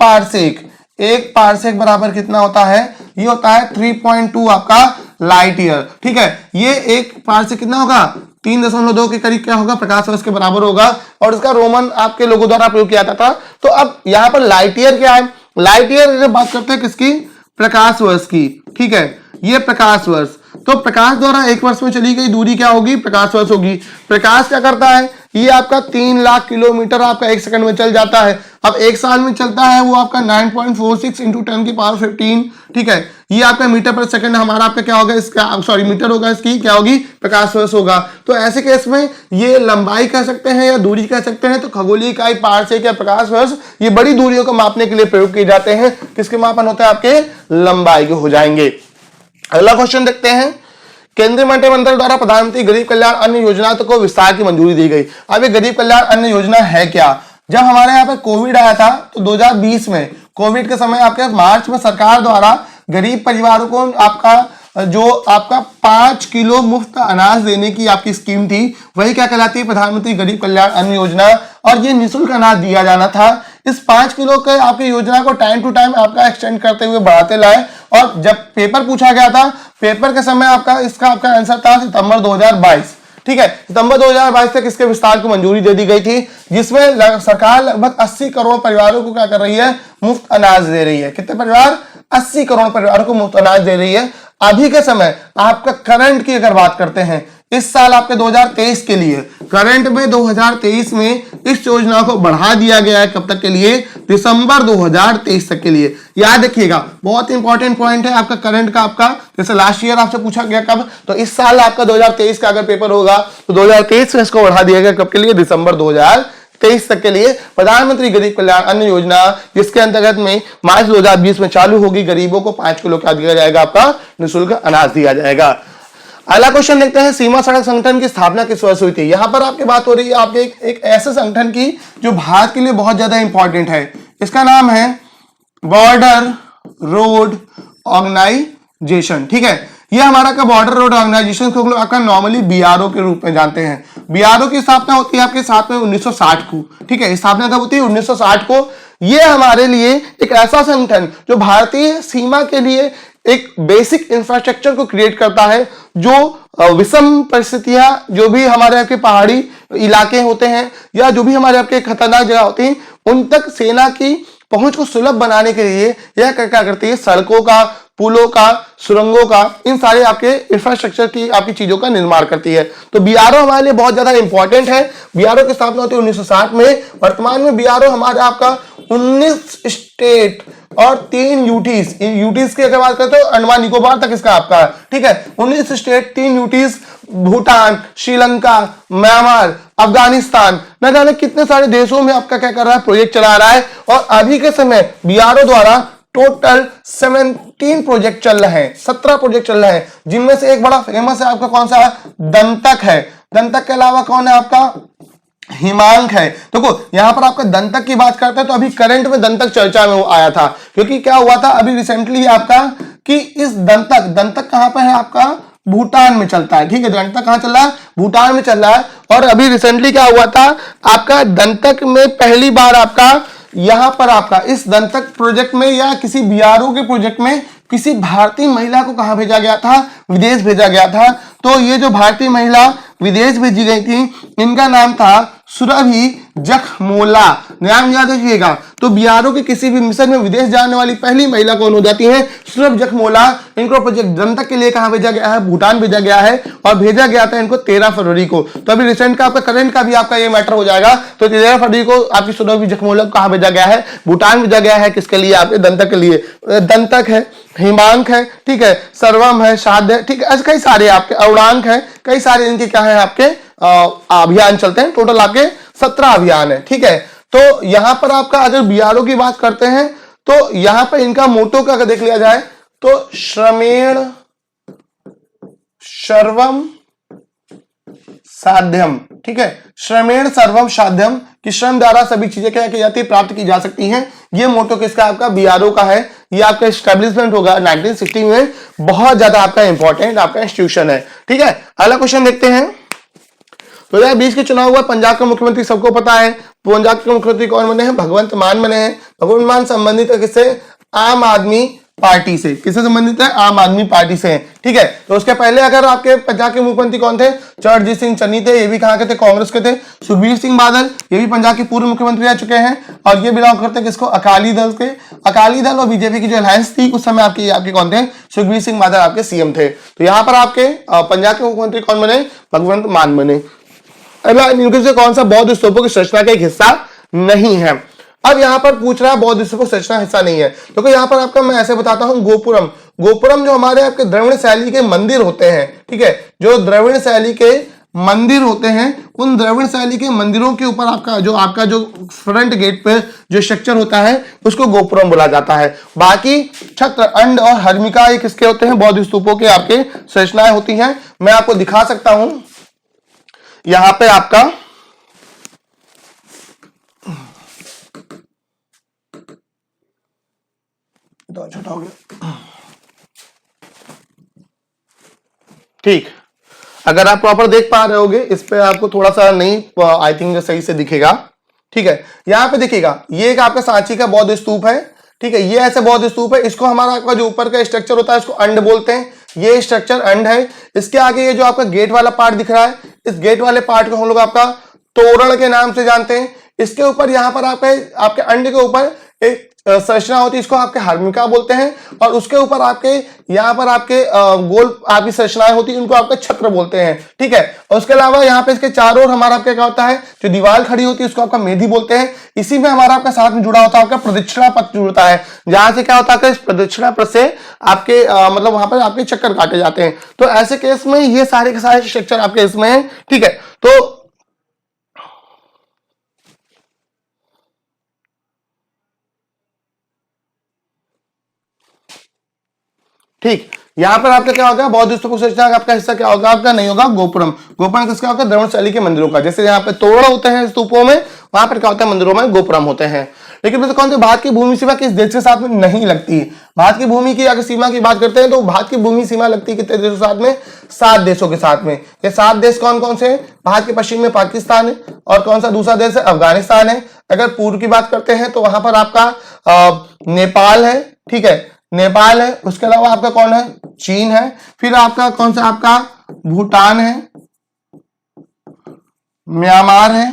पारसेक बराबर कितना होता है, ये होता है 3.2 आपका लाइट ईयर। ठीक है, ये एक पारसेक कितना होगा, 3.2 के करीब क्या होगा, प्रकाश वर्ष के बराबर होगा, और इसका रोमन आपके लोगों द्वारा प्रयोग किया जाता था। तो अब यहाँ पर लाइट ईयर क्या है, लाइट ईयर बात करते हैं किसकी, प्रकाश वर्ष की। ठीक है, ये प्रकाश वर्ष, तो प्रकाश द्वारा एक वर्ष में चली गई दूरी क्या होगी, प्रकाश वर्ष होगी। प्रकाश क्या करता है, ये आपका 3 लाख किलोमीटर आपका एक सेकंड में चल जाता है। अब एक साल में चलता है वो आपका 9.46 इंटू 10⁻15। ठीक है, ये आपका मीटर पर सेकंड हमारा आपका क्या होगा, इसका सॉरी मीटर होगा, इसकी क्या होगी, प्रकाश वर्ष होगा। तो ऐसे केस में ये लंबाई कह सकते हैं या दूरी कह सकते हैं। तो खगोलीय इकाई पारसेक या प्रकाश वर्ष ये बड़ी दूरियों को मापने के लिए प्रयोग किए जाते हैं। किसके मापन होता है, आपके लंबाई के हो जाएंगे। अगला क्वेश्चन देखते हैं, केंद्रीय मंत्रिमंडल द्वारा प्रधानमंत्री गरीब कल्याण अन्न योजना को विस्तार की मंजूरी दी गई। अब ये गरीब कल्याण अन्न योजना है क्या, जब हमारे यहाँ पे कोविड आया था तो 2020 में कोविड के समय आपके मार्च में सरकार द्वारा गरीब परिवारों को आपका जो आपका 5 किलो मुफ्त अनाज देने की आपकी स्कीम थी, वही क्या कहलाती है, प्रधानमंत्री गरीब कल्याण अन्न योजना। और ये निःशुल्क अनाज दिया जाना था। इस 5 किलो के आपकी योजना को टाइम टू टाइम आपका एक्सटेंड करते हुए बढ़ाते लाए। और जब पेपर पूछा गया था, पेपर के समय आपका इसका आपका आंसर था सितंबर 2022। ठीक है, सितंबर 2022 तक इसके विस्तार को मंजूरी दे दी गई थी, जिसमें सरकार लगभग 80 करोड़ परिवारों को क्या कर रही है, मुफ्त अनाज दे रही है। कितने परिवार, 80 करोड़ परिवारों को मुफ्त अनाज दे रही है। अभी के समय आपका करंट की अगर बात करते हैं, इस साल आपके 2023 के लिए करंट में 2023 में इस योजना को बढ़ा दिया गया है। कब तक के लिए, दिसंबर 2023 तक के लिए। याद रखिएगा, बहुत इंपॉर्टेंट पॉइंट है आपका करंट का। आपका जैसे लास्ट ईयर आपसे पूछा गया कब, तो इस साल आपका 2023 का अगर पेपर होगा तो 2023 में इसको बढ़ा दिया गया। कब के लिए, दिसंबर 2023 तक के लिए। प्रधानमंत्री गरीब कल्याण अन्न योजना, जिसके अंतर्गत में मार्च 2020 में चालू होगी। गरीबों को 5 किलो क्या दिया जाएगा, आपका निःशुल्क अनाज दिया जाएगा। अगला क्वेश्चन देखते हैं, सीमा सड़क संगठन की स्थापना किस वर्ष हुई थी। यहां पर आपकी बात हो रही है आपके एक ऐसे संगठन की जो भारत के लिए बहुत ज्यादा इंपॉर्टेंट है। इसका नाम है बॉर्डर रोड ऑर्गेनाइजेशन। ठीक है, ये हमारा का बॉर्डर रोड ऑर्गेनाइजेशन को लोग आपका नॉर्मली बीआरओ के रूप में जानते हैं। बीआरओ की स्थापना होती है आपके साथ में 1960 को। ठीक है, स्थापना कब होती है, 1960 को। ये हमारे लिए एक ऐसा संगठन जो भारतीय सीमा के लिए एक बेसिक इंफ्रास्ट्रक्चर को क्रिएट करता है, जो विषम परिस्थितियां, जो भी हमारे आपके पहाड़ी इलाके होते हैं या जो भी हमारे आपके खतरनाक जगह होती हैं, उन तक सेना की पहुंच को सुलभ बनाने के लिए यह क्या करती है, सड़कों का, पुलों का, सुरंगों का, इन सारे आपके इंफ्रास्ट्रक्चर की आपकी चीजों का निर्माण करती है। तो बीआरओ हमारे लिए बहुत ज्यादा इंपॉर्टेंट है। बीआरओ की स्थापना होती है 1960 में। वर्तमान में बीआरओ हमारे आपका 19 स्टेट और 3 यूटीज, यूटीज की अगर बात करते हो अंडमान निकोबार तक इसका आपका, ठीक है, 19 state, 3 UTs, Bhutan, Sri Lanka, Myanmar, Afghanistan, न जाने कितने सारे देशों में आपका क्या कर रहा है, प्रोजेक्ट चला रहा है। और अभी के समय बीआरओ द्वारा टोटल 17 प्रोजेक्ट चल रहे हैं, 17 प्रोजेक्ट चल रहे हैं, जिनमें से एक बड़ा फेमस है आपका कौन सा, दंतक है। दंतक के अलावा कौन है आपका, हिमांक है। देखो यहां पर आपका दंतक की बात करते हैं तो अभी करंट में दंतक चर्चा में वो आया था, क्योंकि क्या हुआ था अभी रिसेंटली आपका कि इस दंतक कहां पर है आपका, भूटान में चलता है। ठीक है, दंतक कहां चल रहा है, भूटान में चल रहा है। और अभी रिसेंटली क्या हुआ था आपका, दंतक में पहली बार आपका यहां पर आपका इस दंतक प्रोजेक्ट में या किसी बीआरओ के प्रोजेक्ट में किसी भारतीय महिला को कहां भेजा गया था, विदेश भेजा गया था। तो ये जो भारतीय महिला विदेश भेजी गई थी, इनका नाम था सुरभि जखमोला। नाम याद रखिएगा। तो बीआरओ के किसी भी मिशन में विदेश जाने वाली पहली महिला कौन हो जाती है, सुरभि जखमोला। इनको प्रोजेक्ट दंतक के लिए कहां भेजा गया है, भूटान भेजा गया है, और भेजा गया था इनको 13 फरवरी को। तो अभी रिसेंट का आपका करंट का भी आपका ये मैटर हो जाएगा। तो 13 फरवरी को आपकी सुरभि जखमोला को कहां भेजा गया है, भूटान भेजा गया है। किसके लिए, आपके दंतक के लिए। दंतक है, हिमांक है, ठीक है, सर्वम है, शाद है, ठीक है, ऐसे कई सारे आपके औड़ांक है, कई सारे इनके क्या है आपके अभियान चलते हैं। टोटल आपके 17 अभियान है। ठीक है, तो यहां पर आपका अगर बीआरओ की बात करते हैं तो यहां पर इनका मोटो का अगर देख लिया जाए तो श्रमेण सर्वम साध्यम। ठीक है, श्रमेण सर्वम साध्यम, कि श्रम द्वारा सभी चीजें क्या की जाती है, प्राप्त की जा सकती हैं। ये मोटो किसका, आपका बीआरओ का है। ये आपका एस्टेब्लिशमेंट होगा 1960 में। बहुत ज्यादा आपका इंपॉर्टेंट आपका इंस्टीट्यूशन है। ठीक है, अगला क्वेश्चन देखते हैं। 2020 के चुनाव हुआ, पंजाब का मुख्यमंत्री सबको पता है, पंजाब के मुख्यमंत्री कौन बने हैं? भगवंत मान बने हैं। भगवंत मान संबंधित है किससे? आम आदमी पार्टी से। किससे संबंधित है? आम आदमी पार्टी से। ठीक है, तो उसके पहले अगर आपके पंजाब के मुख्यमंत्री कौन थे? चरणजीत सिंह चन्नी थे, ये भी कहां के थे? कांग्रेस के थे। सुखबीर सिंह बादल, ये भी पंजाब के पूर्व मुख्यमंत्री रह चुके हैं और ये बिलोंग करते हैं किसको? अकाली दल के। अकाली दल और बीजेपी की जो अलायंस थी उस समय आपके कौन थे? सुखबीर सिंह बादल आपके सीएम थे। तो यहाँ पर आपके पंजाब के मुख्यमंत्री कौन बने? भगवंत मान बने। इनके से कौन सा बौद्ध स्तूपों की रचना का एक हिस्सा नहीं है? अब यहां पर पूछ रहा है बौद्ध स्तूपों की रचना हिस्सा नहीं है, तो यहां पर आपका मैं ऐसे बताता हूं, गोपुरम। गोपुरम जो हमारे आपके द्रविड़ शैली के मंदिर होते हैं, ठीक है, जो द्रविड़ शैली के मंदिर होते हैं, उन द्रविड़ शैली के मंदिरों के ऊपर आपका जो फ्रंट गेट पे जो स्ट्रक्चर होता है उसको गोपुरम बोला जाता है। बाकी छत्र, अंड और हर्मिका ये किसके होते हैं? बौद्ध स्तूपों के आपके संरचनाएं होती हैं। मैं आपको दिखा सकता हूं यहां पे आपका छोटा हो गया, ठीक। अगर आप प्रॉपर देख पा रहे होगे, इस पे आपको थोड़ा सा नहीं आई थिंक सही से दिखेगा। ठीक है, यहां पे दिखेगा, ये एक आपका सांची का बौद्ध स्तूप है। ठीक है, ये ऐसे बौद्ध स्तूप है। इसको हमारा आपका जो ऊपर का स्ट्रक्चर होता है इसको अंड बोलते हैं। ये स्ट्रक्चर अंड है। इसके आगे ये जो आपका गेट वाला पार्ट दिख रहा है, इस गेट वाले पार्ट को हम लोग आपका तोरण के नाम से जानते हैं। इसके ऊपर यहां पर आपके अंड के ऊपर एक संरचना होती है, इसको आपके हर्मिका बोलते हैं। और उसके ऊपर आपके यहाँ पर आपके गोल आपकी संरचनाएं होती है, उनको आपके छत्र बोलते हैं। ठीक है, और उसके अलावा यहाँ पे इसके चारों ओर हमारा आपका क्या होता है? जो दीवार खड़ी होती है उसको आपका मेधी बोलते हैं। इसी में हमारा आपका साथ में जुड़ा होता है आपका प्रदक्षिणा पथ जुड़ता है, जहां से क्या होता है? इस प्रदक्षिणा पथ से आपके मतलब वहां पर आपके चक्कर काटे जाते हैं। तो ऐसे केस में ये सारे के सारे स्ट्रक्चर आपके इसमें है। ठीक है, तो ठीक, यहां पर आपका क्या होगा? बौद्ध स्तूपों की रचना आपका हिस्सा क्या होगा? आपका नहीं होगा गोपुरम। गोपुरम किसका होगा? द्रविड़ शैली के मंदिरों का। जैसे यहाँ पे तोरण होते हैं स्तूपों में, वहां पर क्या होता है? मंदिरों में गोपुरम होते हैं। लेकिन कौन से भारत की भूमि सीमा किस देश के साथ में नहीं लगती? भारत की भूमि की अगर सीमा की बात करते हैं तो भारत की भूमि सीमा लगती है कितने देशों के साथ में? 7 देशों के साथ में। ये 7 देश कौन कौन से हैं? भारत के पश्चिम में पाकिस्तान है, और कौन सा दूसरा देश है? अफगानिस्तान है। अगर पूर्व की बात करते हैं तो वहां पर आपका नेपाल है। ठीक है, नेपाल है। उसके अलावा आपका कौन है? चीन है। फिर आपका कौन सा? आपका भूटान है, म्यांमार है,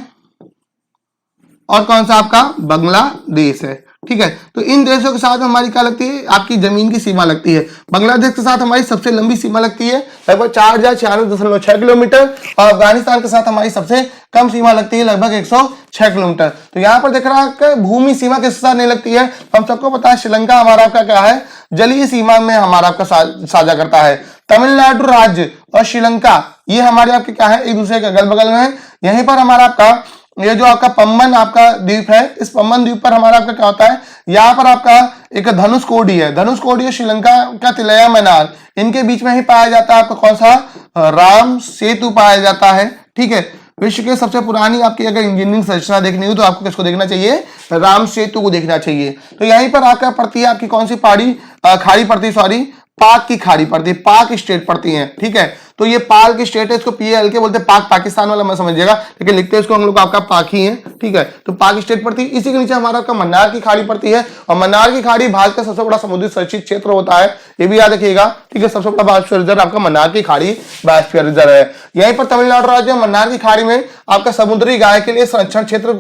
और कौन सा? आपका बांग्लादेश है। ठीक है, तो इन देशों के साथ हमारी क्या लगती है? आपकी जमीन की सीमा लगती है। बांग्लादेश के साथ हमारी सबसे लंबी सीमा लगती है लगभग 4096.6 किलोमीटर, और अफगानिस्तान के साथ हमारी सबसे कम सीमा लगती है लगभग 106 किलोमीटर। तो यहाँ पर देख रहा है कि भूमि सीमा किसके साथ नहीं लगती है? हम सबको पता है श्रीलंका हमारा आपका क्या है? जलीय सीमा में हमारा आपका साझा करता है। तमिलनाडु राज्य और श्रीलंका ये हमारे आपके क्या है? एक दूसरे के अगल बगल में है। यहीं पर हमारा आपका ये जो आपका पम्बन आपका द्वीप है, इस पम्बन द्वीप पर हमारा आपका क्या होता है? यहाँ पर आपका एक धनुषकोडी है। धनुषकोडी और श्रीलंका का तिलैया मैनार, इनके बीच में ही पाया जाता है आपका कौन सा? राम सेतु पाया जाता है। ठीक है, विश्व की सबसे पुरानी आपकी अगर इंजीनियरिंग संरचना देखनी हो तो आपको किसको देखना चाहिए? राम सेतु को देखना चाहिए। तो यहीं पर आपका पड़ती है आपकी कौन सी खाड़ी पड़ती है? सॉरी, पाक की खाड़ी पड़ती है, पाक स्टेट पड़ती है। ठीक है, तो ये पाक की स्टेट है, इसको PAL के बोलते हैं, पाक पाकिस्तान वाला मैं समझिएगा, लेकिन लिखते हैं इसको हम लोग आपका पाक ही है। ठीक है, तो पाक स्टेट पड़ती है। इसी के नीचे हमारा आपका मन्नार की खाड़ी पड़ती है, और मन्नार की खाड़ी भारत का सबसे बड़ा समुद्री संरक्षित क्षेत्र होता है, ये भी याद रखिएगा। ठीक है, सबसे बड़ा बायोस्फीयर रिजर्व आपका मन्नार की खाड़ी बायोस्फीयर रिजर्व है। यहीं पर तमिलनाडु राज्य मन्नार की खाड़ी में आपका समुद्री गाय के लिए संरक्षण क्षेत्र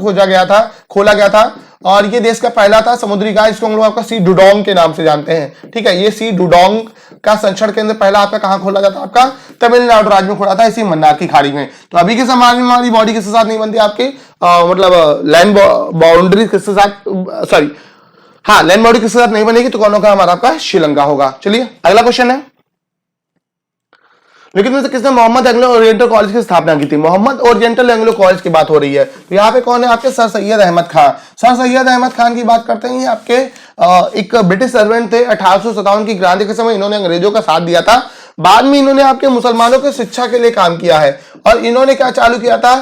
खोला गया था, और ये देश का पहला था समुद्री गाय, जिसको हम लोग आपका सी डुडोंग के नाम से जानते हैं। ठीक है, ये सी डुडोंग का संरक्षण केंद्र पहला आपका कहां खोला जाता है? आपका तमिलनाडु राज्य में खोला था, इसी मन्नार की खाड़ी में। तो अभी के समय में हमारी बॉडी किसके साथ नहीं बनती? आपके मतलब लैंड बाउंड्री किसके साथ? सॉरी, हाँ, लैंड बाउंड्री किसके साथ नहीं बनेगी? तो कौन होगा? हमारा आपका श्रीलंका होगा। चलिए अगला क्वेश्चन है, लेकिन में से किसने मोहम्मद एंग्लो ओरिएंटल कॉलेज की स्थापना की थी? मोहम्मद ओरिएंटल एंग्लो कॉलेज की बात हो रही है। तो यहाँ पे कौन है? आपके सर सैयद अहमद खान। सर सैयद अहमद खान की बात करते हैं, आपके एक ब्रिटिश सर्वेंट थे। 1857 की क्रांति के समय इन्होंने अंग्रेजों का साथ दिया था। बाद में इन्होंने आपके मुसलमानों की शिक्षा के लिए काम किया है, और इन्होंने क्या चालू किया था?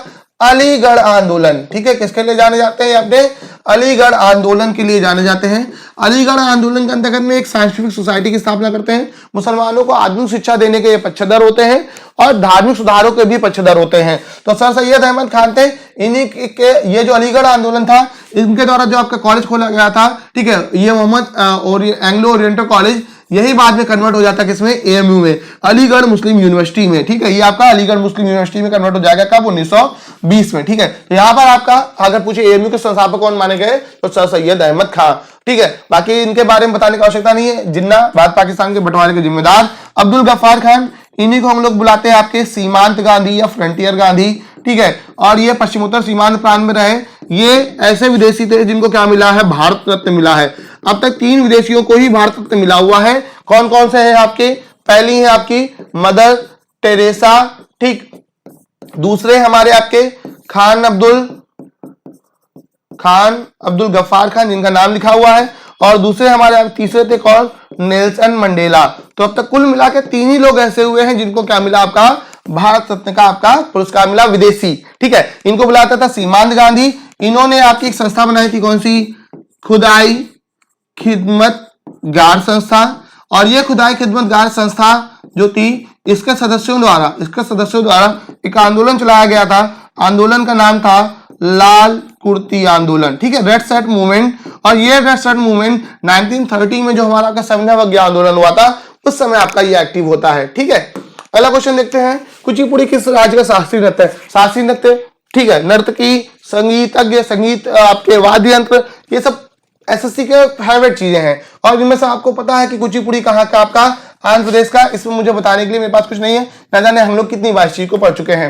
अलीगढ़ आंदोलन। ठीक है, किसके लिए जाने जाते हैं? अपने अलीगढ़ आंदोलन के लिए जाने जाते हैं। अलीगढ़ आंदोलन के अंतर्गत में एक साइंटिफिक सोसाइटी की स्थापना करते हैं। मुसलमानों को आधुनिक शिक्षा देने के ये पक्षधर होते हैं और धार्मिक सुधारों के भी पक्षधर होते हैं। तो सर सैयद अहमद खान थे, इन्हीं के ये जो अलीगढ़ आंदोलन था इनके द्वारा जो आपका कॉलेज खोला गया था, ठीक है, ये मोहम्मद और एंग्लो ओरिएंटल कॉलेज, यही बाद में कन्वर्ट हो जाता है किसमें, एएमयू में, अलीगढ़ मुस्लिम यूनिवर्सिटी में, ठीक है, ये आपका अलीगढ़ मुस्लिम यूनिवर्सिटी में कन्वर्ट हो जाएगा कब, 1920 में, ठीक है। तो यहाँ पर आपका अगर पूछे एएमयू के संस्थापक कौन माने गए तो सर सैयद अहमद खान, ठीक है। बाकी इनके बारे में बताने की आवश्यकता नहीं है। जिन्ना भारत पाकिस्तान के बंटवारे के जिम्मेदार अब्दुल गफ्फार खान, इन्हीं को हम लोग बुलाते हैं आपके सीमांत गांधी या फ्रंटियर गांधी, ठीक है। और ये पश्चिमोत्तर सीमांत प्रांत में रहे। ये ऐसे विदेशी थे जिनको क्या मिला है, भारत रत्न मिला है। अब तक 3 विदेशियों को ही भारत रत्न मिला हुआ है। कौन कौन से हैं आपके, पहली है आपकी मदर टेरेसा, ठीक, दूसरे हमारे आपके खान अब्दुल गफ्फार खान जिनका नाम लिखा हुआ है, और दूसरे हमारे तीसरे थे कौन, नेल्सन मंडेला। तो अब तक कुल मिला के 3 ही लोग ऐसे हुए हैं जिनको क्या मिला, आपका भारत रत्न का आपका पुरस्कार मिला, विदेशी, ठीक है। इनको बुलाता था सीमांत गांधी। इन्होंने आपकी एक संस्था बनाई थी, कौन सी, खुदाई खिदमतगार संस्था। और ये खुदाई खिदमतगार संस्था जो थी, इसके सदस्यों द्वारा एक आंदोलन चलाया गया था। आंदोलन का नाम था लाल कुर्ती आंदोलन, ठीक है, रेड शर्ट मूवमेंट। और ये रेड शर्ट मूवमेंट 1930 में जो हमारा आपका संविधान आंदोलन हुआ था, उस समय आपका ये एक्टिव होता है, ठीक है। अगला क्वेश्चन देखते हैं, कुचिपुड़ी किस राज्य का शास्त्रीय नृत्य है, शास्त्रीय नृत्य, ठीक है, नर्तकी, संगीतज्ञ, संगीत आपके वाद्य यंत्र, ये सब एसएससी के फेवरेट चीजें हैं। और इनमें से आपको पता है कि कुचिपुड़ी कहाँ का, आपका आंध्र प्रदेश का। इसमें मुझे बताने के लिए मेरे पास कुछ नहीं है, न जाने हम लोग कितनी बार चीज को पढ़ चुके हैं।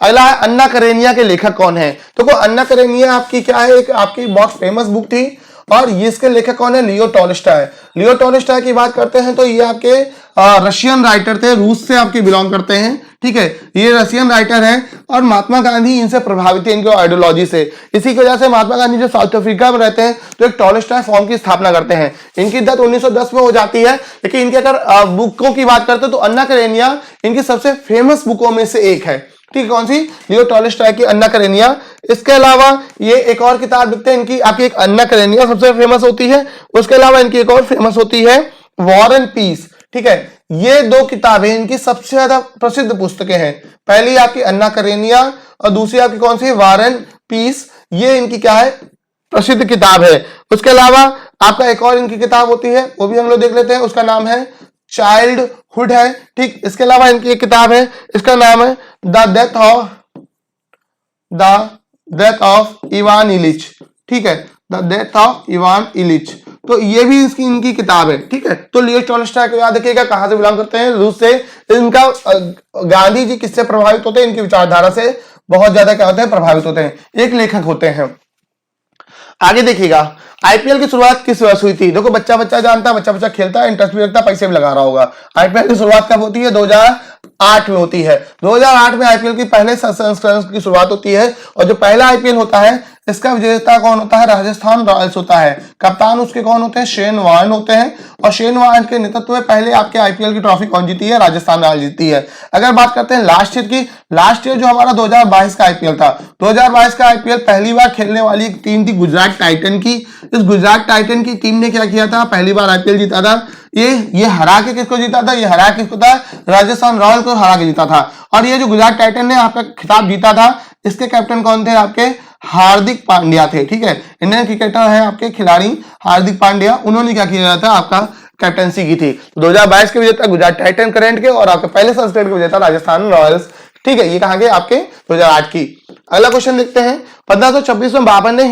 अगला है अन्ना करेनिया के लेखक कौन है। तो अन्ना करेनिया आपकी क्या है, एक आपकी बहुत फेमस बुक थी, और ये इसके लेखक कौन है, लियो टॉल्स्टॉय। लियो टॉल्स्टॉय की बात करते हैं तो ये आपके रशियन राइटर थे, रूस से आपके बिलोंग करते हैं, ठीक है, ये रशियन राइटर हैं। और महात्मा गांधी इनसे प्रभावित है, इनके आइडियोलॉजी से। इसी की वजह से महात्मा गांधी जो साउथ अफ्रीका में रहते हैं तो एक टॉल्स्टॉय फॉर्म की स्थापना करते हैं। इनकी डेथ 1910 में हो जाती है। लेकिन इनके अगर बुकों की बात करते हैं तो अन्ना करेनिया इनकी सबसे फेमस बुकों में से एक है, ठीक, कौन सी, लियो टॉल्स्टॉय की अन्ना करेनिया। इसके अलावा ये एक और किताब लिखते हैं इनकी, आपकी एक अन्ना करेनिया सबसे फेमस होती है, उसके अलावा इनकी एक और फेमस होती है वॉर एंड पीस, ठीक है। ये 2 किताबें इनकी सबसे ज्यादा प्रसिद्ध पुस्तकें हैं। पहली आपकी अन्ना करेनिया और दूसरी आपकी कौन सी, वॉर एंड पीस। ये इनकी क्या है, प्रसिद्ध किताब है। उसके अलावा आपका एक और इनकी किताब होती है, वो भी हम लोग देख लेते हैं, उसका नाम है चाइल्डहुड है, ठीक। इसके अलावा इनकी एक किताब है, इसका नाम है the death of Ivan Ilyich, ठीक है, the death of Ivan Ilyich. तो ये भी इसकी इनकी किताब है, ठीक है। तो लियो टॉल्स्टॉय को याद रखिएगा, कहां से बिलोंग करते हैं, रूस से। इनका गांधी जी किससे प्रभावित होते हैं, इनकी विचारधारा से बहुत ज्यादा क्या होते हैं, प्रभावित होते हैं, एक लेखक होते हैं। आगे देखिएगा, आईपीएल की शुरुआत किस वर्ष हुई थी। देखो बच्चा जानता है, बच्चा खेलता है, इंटरेस्ट भी रखता है, पैसे भी लगा रहा होगा। आईपीएल की शुरुआत कब होती है, 2008 में होती है। 2008 में आईपीएल की पहले संस्करण की शुरुआत होती है। और जो पहला आईपीएल होता है इसका विजेता कौन होता है, राजस्थान रॉयल्स होता है। कप्तान उसके कौन होते हैं, शेन वॉर्न होते हैं। और शेन वॉर्न के नेतृत्व में पहले आपके आईपीएल की ट्रॉफी कौन जीती है, राजस्थान रॉयल्स जीती है। अगर बात करते हैं लास्ट ईयर की, लास्ट ईयर जो हमारा 2022 का आईपीएल था, 2022 का आईपीएल पहली बार खेलने वाली एक टीम थी गुजरात टाइटन की। इस गुजरात टाइटन की टीम ने क्या किया था, पहली बार आईपीएल जीता था। ये हरा के किसको जीता था, ये हरा किसको था, राजस्थान रॉयल को हरा के जीता था। और ये जो गुजरात टाइटन ने आपका खिताब जीता था, इसके कैप्टन कौन थे, आपके हार्दिक पांड्या थे, ठीक है। इंडियन क्रिकेटर है आपके खिलाड़ी हार्दिक पांड्या, उन्होंने क्या किया था, आपका कैप्टनसी की थी। 2022 के विजेता गुजरात टाइटन करंट के, और आपके पहले संस्करण के विजेता राजस्थान रॉयल्स, ठीक है। ये कहां के, आपके 2008 की। अगला क्वेश्चन देखते हैं, 1526 में बाबर ने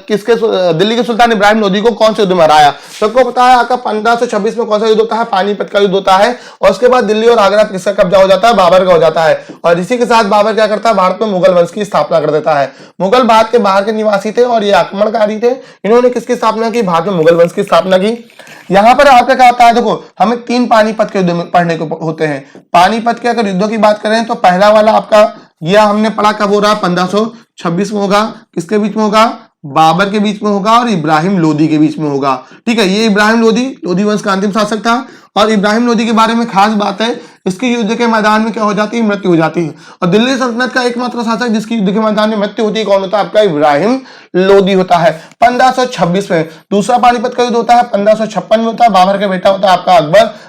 किसके दिल्ली के सुल्तान इब्राहिम लोदी को कौन से युद्ध में हराया। सबको पता है आपका 1526 में कौन सा युद्ध होता है, पानीपत का युद्ध होता है। और उसके बाद दिल्ली और आगरा किसका कब्जा हो जाता है, बाबर का हो जाता है। और इसी के साथ बाबर क्या करता है, भारत में मुगल वंश की स्थापना कर देता है। मुगल भारत के बाहर के निवासी थे और ये आक्रमणकारी थे। इन्होंने किसकी स्थापना की, भारत में मुगल वंश की स्थापना की। यहां पर आपका क्या होता है, देखो हमें 3 पानीपत के युद्ध में पढ़ने को होते हैं। पानीपत के अगर युद्धों की बात करें तो पहला वाला आपका यह हमने पढ़ा कब हो रहा, 1526 में होगा। किसके बीच में होगा, बाबर के बीच में होगा और इब्राहिम लोदी के बीच में होगा, ठीक है। ये इब्राहिम लोदी वंश का अंतिम शासक था। और इब्राहिम लोदी के बारे में खास बात है, इसकी युद्ध के मैदान में क्या हो जाती है, मृत्यु हो जाती है। और दिल्ली सल्तनत का एकमात्र शासक जिसकी युद्ध के मैदान में मृत्यु होती है कौन होता है, आपका इब्राहिम लोदी होता है 1526 में। दूसरा पानीपत का युद्ध होता है 1556 में होता है। बाबर का बेटा होता है आपका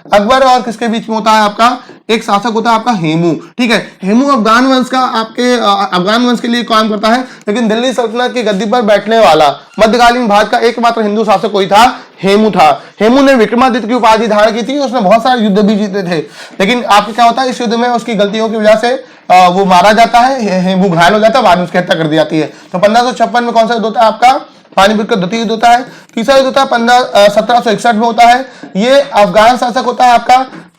अकबर और किसके बीच में होता है, आपका एक शासक होता है आपका हेमू। ठीक है, हेमू अफगान वंश का आपके अफगान वंश के लिए काम करता है, लेकिन दिल्ली सल्तनत की गद्दी पर बैठने वाला मध्यकालीन भारत का एकमात्र हिंदू शासक कोई था, हेमू था। हेमू ने विक्रमादित्य की उपाधि धारण की थी, उसने बहुत सारे युद्ध भी जीते थे, लेकिन आपके क्या होता है इस युद्ध में उसकी गलतियों की वजह से वो मारा जाता है, हेमू घायल हो जाता है, बाद में उसकी हत्या कर दी जाती है। तो 1556 में कौन सा युद्ध होता है, आपका पानीपत का द्वितीय युद्ध होता है। तीसरा युद्ध होता है 1761 में होता है। ये अफगान शासक होता है आपका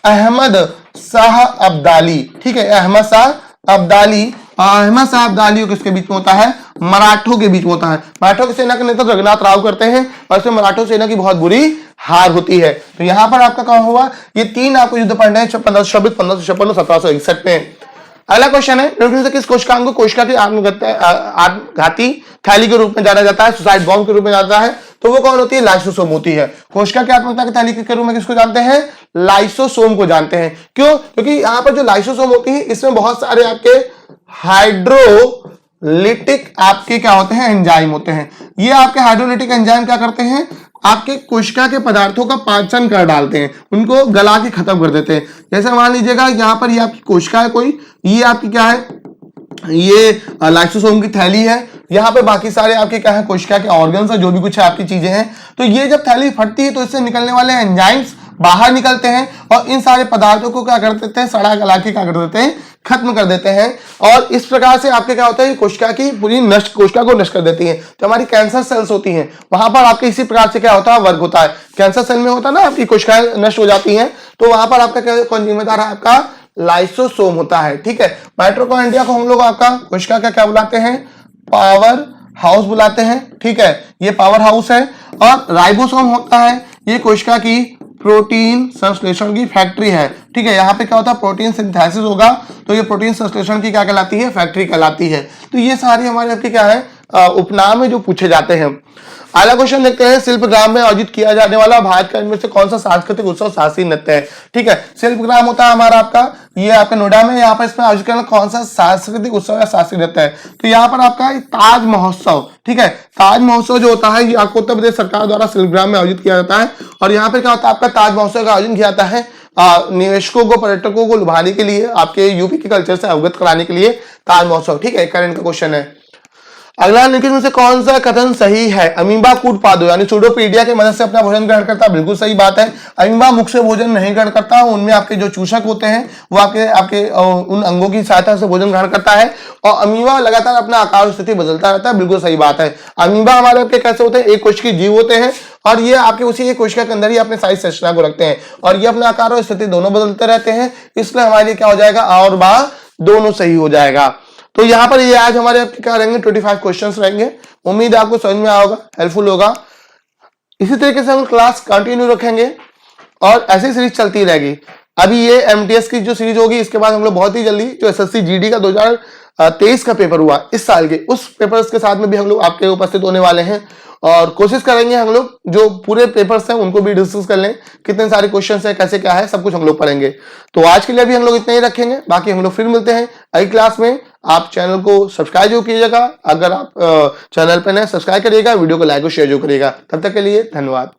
अहमद शाह अब्दाली। ठीक है, अहमद शाह अब्दाली किसके बीच में होता है, मराठों के बीच में होता है। मराठों की सेना के नेतृत्व रघुनाथ राव करते हैं और इसमें मराठों सेना की बहुत बुरी हार होती है। तो यहां पर आपका क्या हुआ, ये तीन आपको युद्ध पढ़ने हैं 1526, 1556 और 1761 में। अगला क्वेश्चन है, निम्न से किस कोशिकांग को कोशिका की आत्मघाती थैली के रूप में जाना जाता है, सुसाइड बॉम्ब के रूप में जाता है, तो वो कौन होती है, लाइसोसोम होती है। कोशिका की आत्मघाती थैली के रूप में किसको जानते हैं, लाइसोसोम को जानते हैं। क्यों, क्योंकि यहां पर जो लाइसोसोम होती है इसमें बहुत सारे आपके हाइड्रोलिटिक आपके क्या होते हैं, एंजाइम होते हैं। ये आपके हाइड्रोलिटिक एंजाइम क्या करते हैं, आपके कोशिका के पदार्थों का पाचन कर डालते हैं, उनको गला के खत्म कर देते हैं। जैसे मान लीजिएगा यहां पर ये आपकी कोशिका है कोई, ये आपकी क्या है, ये लाइसोसोम की थैली है, यहाँ पे बाकी सारे आपके क्या है, कोशिका के ऑर्गन्स है, जो भी कुछ है आपकी चीजें हैं। तो ये जब थैली फटती है तो इससे निकलने वाले एंजाइम्स बाहर निकलते हैं और इन सारे पदार्थों को क्या कर देते हैं, सड़ा गला के क्या कर देते हैं, खत्म कर देते हैं। और इस प्रकार से आपके क्या होता है, कोशिका की पूरी कोशिका को नष्ट कर देती है। तो हमारी कैंसर सेल्स होती हैं, वहां पर आपके इसी प्रकार से क्या होता है, वर्क होता है। कैंसर सेल में होता है ना, आपकी कोशिकाएं नष्ट हो जाती हैं, तो वहां पर आपका क्या कौन जिम्मेदार है, आपका लाइसोसोम होता है। ठीक है, माइटोकॉन्ड्रिया को हम लोग आपका कोशिका का क्या बुलाते हैं, पावर हाउस बुलाते हैं। ठीक है, ये पावर हाउस है। और राइबोसोम होता है, ये कोशिका की प्रोटीन संश्लेषण की फैक्ट्री है। ठीक है, यहाँ पे क्या होता है, प्रोटीन सिंथेसिस होगा, तो ये प्रोटीन संश्लेषण की क्या कहलाती है, फैक्ट्री कहलाती है। तो ये सारे हमारे आपके क्या है, उपनाम है जो पूछे जाते हैं। अगला क्वेश्चन देखते हैं, शिल्पग्राम में आयोजित किया जाने वाला भारत का इनमें से कौन सा सांस्कृतिक उत्सव शासी नृत्य है। ठीक है, शिल्पग्राम होता है हमारा आपका, ये आपका नोएडा में, यहाँ पर इसमें आयोजित करना कौन सा सांस्कृतिक उत्सव या शासी नृत्य है, तो यहाँ पर आपका ताज महोत्सव। ठीक है, ताज महोत्सव जो होता है ये आपको उत्तर प्रदेश सरकार द्वारा शिल्पग्राम में आयोजित किया जाता है। और यहाँ पे क्या होता है, आपका ताज महोत्सव का आयोजन किया जाता है निवेशकों को, पर्यटकों को लुभाने के लिए, आपके यूपी के कल्चर से अवगत कराने के लिए ताज महोत्सव। ठीक है, करंट का क्वेश्चन है। अगला निम्न में से कौन सा कथन सही है, अमीबा कूट पादो यानी सूडोपीडिया की मदद से अपना भोजन ग्रहण करता है, बिल्कुल सही बात है। अमीबा मुख से भोजन नहीं ग्रहण करता, उनमें आपके जो चूषक होते हैं वो आपके उन अंगों की सहायता से भोजन ग्रहण करता है। और अमीबा लगातार अपना आकार और स्थिति बदलता रहता है, बिल्कुल सही बात है। अमीबा हमारे आपके कैसे होते हैं, एक कोशिकीय जीव होते हैं और ये आपके उसी एक कोशिका के अंदर ही अपने साइज संरचना को रखते हैं और ये अपना आकार और स्थिति दोनों बदलते रहते हैं, इसलिए हमारे लिए क्या हो जाएगा, आ और बा दोनों सही हो जाएगा। तो यहाँ पर ये आज हमारे आपके क्या रहेंगे, 25 क्वेश्चंस रहेंगे। उम्मीद है आपको समझ में आएगा, हेल्पफुल होगा। इसी तरीके से हम क्लास कंटिन्यू रखेंगे और ऐसी सीरीज चलती रहेगी। अभी ये एमटीएस की जो सीरीज होगी, इसके बाद हम लोग बहुत ही जल्दी जो एसएससी जीडी का 2023 का पेपर हुआ इस साल के, उस पेपर्स के साथ में भी हम लोग आपके उपस्थित होने वाले हैं और कोशिश करेंगे हम लोग जो पूरे पेपर्स हैं उनको भी डिस्कस कर लें, कितने सारे क्वेश्चंस हैं, कैसे क्या है, सब कुछ हम लोग पढ़ेंगे। तो आज के लिए भी हम लोग इतना ही रखेंगे, बाकी हम लोग फिर मिलते हैं अगली क्लास में। आप चैनल को सब्सक्राइब जो कीजिएगा, अगर आप चैनल पर नए सब्सक्राइब करिएगा, वीडियो को लाइक और शेयर जो करिएगा। तब तक के लिए धन्यवाद।